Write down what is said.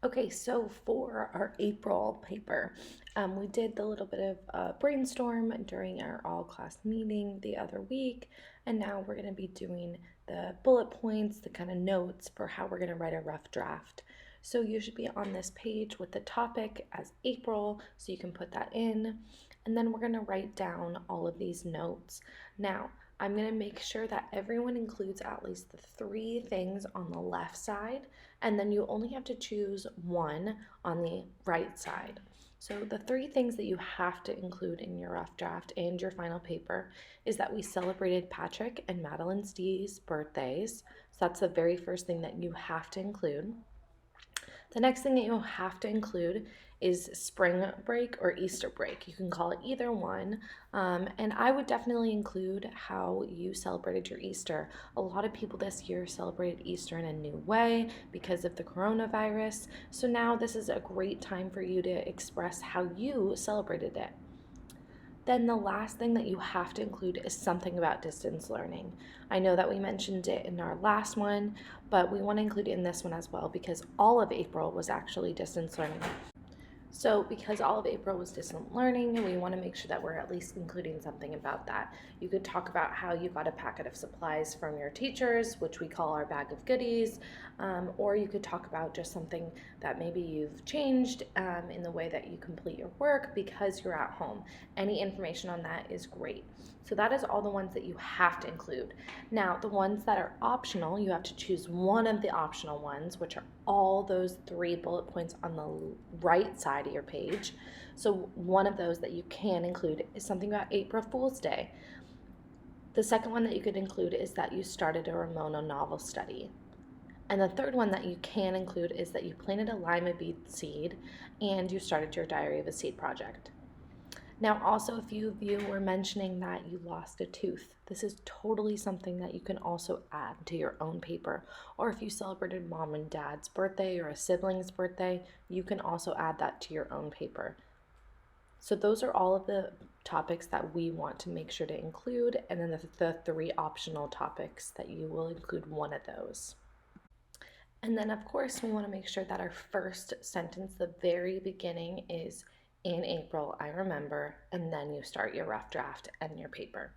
Okay, so for our April paper, we did the little bit of brainstorm during our all class meeting the other week, and now we're going to be doing the bullet points, the kind of notes for how we're going to write a rough draft. So you should be on this page with the topic as April, so you can put that in, and then we're going to write down all of these notes. Now, I'm going to make sure that everyone includes at least the three things on the left side, and then you only have to choose one on the right side. So the three things that you have to include in your rough draft and your final paper is that we celebrated Patrick and Madeline Stee's birthdays. So that's the very first thing that you have to include. The next thing that you'll have to include is spring break or Easter break. You can call it either one. And I would definitely include how you celebrated your Easter. A lot of people this year celebrated Easter in a new way because of the coronavirus. So now this is a great time for you to express how you celebrated it. Then the last thing that you have to include is something about distance learning. I know that we mentioned it in our last one, but we want to include it in this one as well because all of April was actually distance learning. So, because all of April was distant learning, we want to make sure that we're at least including something about that. You could talk about how you got a packet of supplies from your teachers, which we call our bag of goodies, or you could talk about just something that maybe you've changed in the way that you complete your work because you're at home. Any information on that is great. So that is all the ones that you have to include. Now, the ones that are optional, you have to choose one of the optional ones, which are all those three bullet points on the right side of your page. So one of those that you can include is something about April Fool's Day. The second one that you could include is that you started a Ramona novel study. And the third one that you can include is that you planted a lima bean seed and you started your Diary of a Seed project. Now, also, a few of you were mentioning that you lost a tooth. This is totally something that you can also add to your own paper. Or if you celebrated mom and dad's birthday or a sibling's birthday, you can also add that to your own paper. So those are all of the topics that we want to make sure to include, and then the three optional topics that you will include one of those. And then, of course, we want to make sure that our first sentence, the very beginning, is in April, I remember, and then you start your rough draft and your paper.